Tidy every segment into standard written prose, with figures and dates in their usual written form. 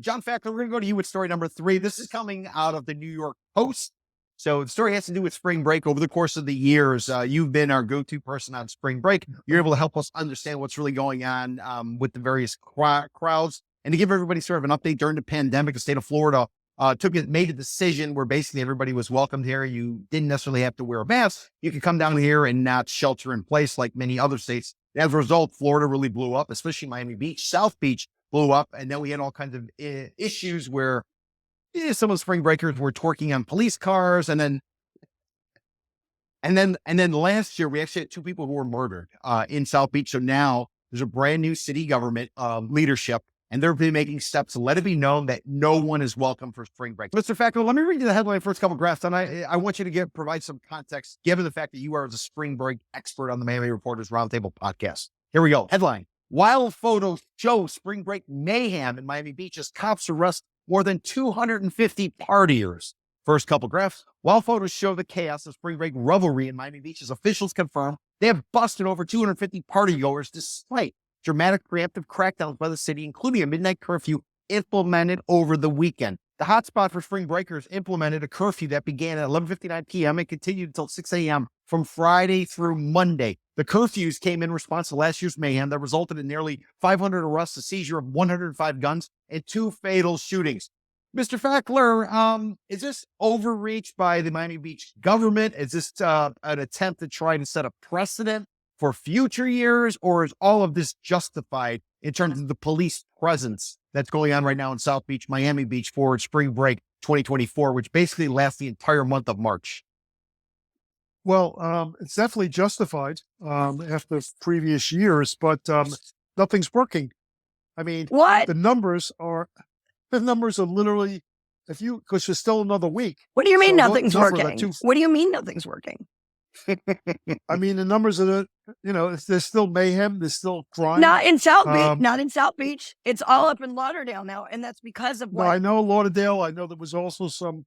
John Fackler, we're going to go to you with story number 3. This is coming out of the New York Post. So the story has to do with spring break. Over the course of the years, you've been our go-to person on spring break. You're able to help us understand what's really going on with the various crowds. And to give everybody sort of an update, during the pandemic, the state of Florida made a decision where basically everybody was welcomed here. You didn't necessarily have to wear a mask. You could come down here and not shelter in place like many other states. As a result, Florida really blew up, especially Miami Beach. South Beach blew up. And then we had all kinds of issues where some of the spring breakers were twerking on police cars. And then last year, we actually had 2 people who were murdered in South Beach. So now there's a brand new city government leadership, and they're making steps to let it be known that no one is welcome for spring break. Mr. Fackler, let me read you the headline first couple of graphs, and I want you to provide some context, given the fact that you are the spring break expert on the Miami Reporters Roundtable podcast. Here we go. Headline: wild photos show spring break mayhem in Miami Beach as cops arrest more than 250 partiers. First couple graphs: while photos show the chaos of spring break revelry in Miami Beach, as officials confirm they have busted over 250 partygoers despite dramatic preemptive crackdowns by the city, including a midnight curfew implemented over the weekend. The hotspot for spring breakers implemented a curfew that began at 11:59 p.m. and continued until 6 a.m. from Friday through Monday. The curfews came in response to last year's mayhem that resulted in nearly 500 arrests, a seizure of 105 guns, and 2 fatal shootings. Mr. Fackler, is this overreach by the Miami Beach government? Is this an attempt to try to set a precedent for future years, or is all of this justified in terms of the police presence that's going on right now in South Beach, Miami Beach for spring break 2024, which basically lasts the entire month of March? Well, it's definitely justified after previous years, but nothing's working. I mean, What? the numbers are literally, because there's still another week. What do you mean So nothing's those numbers are working? What do you mean nothing's working? I mean, the numbers are, there's still mayhem, there's still crime. Not in South Beach. Not in South Beach. It's all up in Lauderdale now, and that's because of what? No, I know Lauderdale. I know there was also some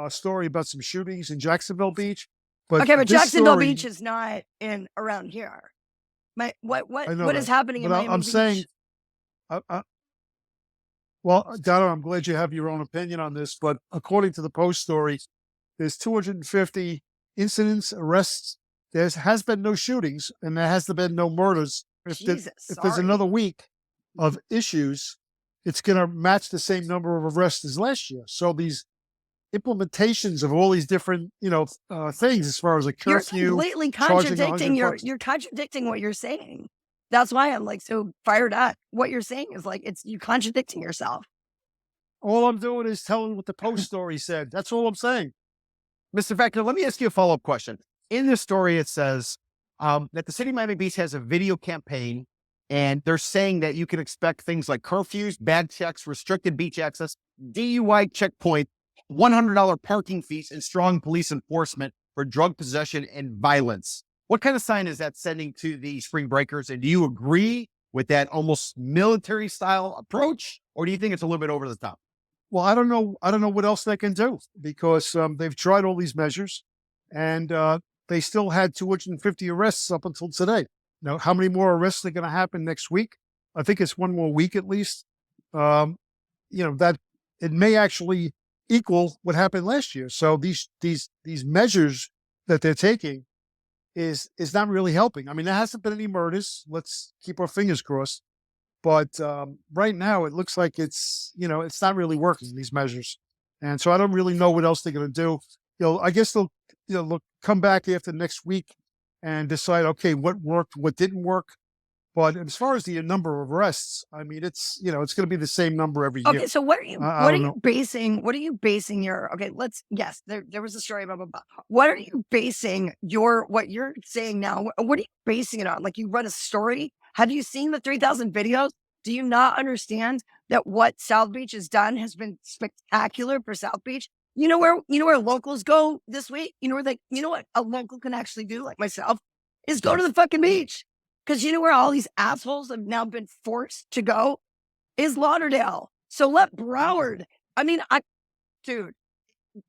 story about some shootings in Jacksonville Beach. But okay, but Jacksonville Beach is not around here. What is happening in Miami I'm Beach? saying, well, Donna, I'm glad you have your own opinion on this, but according to the Post story, there's 250 incidents, arrests. There has been no shootings, and there has been no murders. If there's another week of issues, it's going to match the same number of arrests as last year. So these implementations of all these different, things as far as a curfew. You're completely contradicting you're contradicting what you're saying. That's why I'm like so fired up. What you're saying is like you contradicting yourself. All I'm doing is telling what the Post story said. That's all I'm saying. Mr. Fackler, let me ask you a follow-up question. In this story, it says that the city of Miami Beach has a video campaign, and they're saying that you can expect things like curfews, bag checks, restricted beach access, DUI checkpoint, $100 parking fees, and strong police enforcement for drug possession and violence. What kind of sign is that sending to the spring breakers? And do you agree with that almost military style approach, or do you think it's a little bit over the top? Well, I don't know what else they can do, because they've tried all these measures, and they still had 250 arrests up until today. Now, how many more arrests are going to happen next week? I think it's one more week at least. That it may actually equal what happened last year. So these measures that they're taking is not really helping. I mean, there hasn't been any murders. Let's keep our fingers crossed. But right now, it looks like it's not really working, these measures. And so I don't really know what else they're going to do. I guess they'll come back after next week and decide, okay, what worked, what didn't work. But as far as the number of arrests, I mean, it's going to be the same number every year. Okay, so what are you basing your, yes, there was a story about, what are you basing what you're saying now? What are you basing it on? Like, you run a story? Have you seen the 3,000 videos? Do you not understand that what South Beach has done has been spectacular for South Beach? You know where locals go this week? You know what a local can actually do, like myself, is go to the fucking beach. Because you know where all these assholes have now been forced to go? Is Lauderdale. So let Broward. I mean,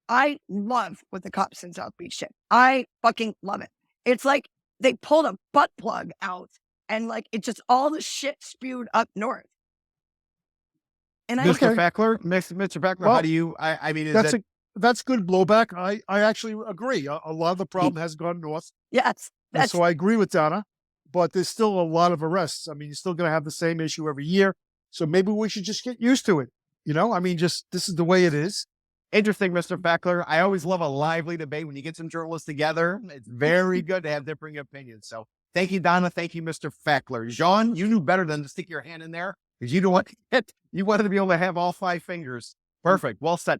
I love what the cops in South Beach did. I fucking love it. It's like they pulled a butt plug out and like it just all the shit spewed up north. And Mr. Fackler, Mr. Fackler, Well, how do you, I mean, is that's good blowback. I actually agree. A lot of the problem has gone north. yes, And that's so I agree with Donna, but there's still a lot of arrests. I mean, you're still going to have the same issue every year. So maybe we should just get used to it. I mean, just this is the way it is. interesting, Mr. Fackler. I always love a lively debate when you get some journalists together. It's very good to have differing opinions. So thank you, Donna. Thank you, Mr. Fackler. Jean, you knew better than to stick your hand in there because you don't want it. You wanted to be able to have all 5 fingers. Perfect. Well said.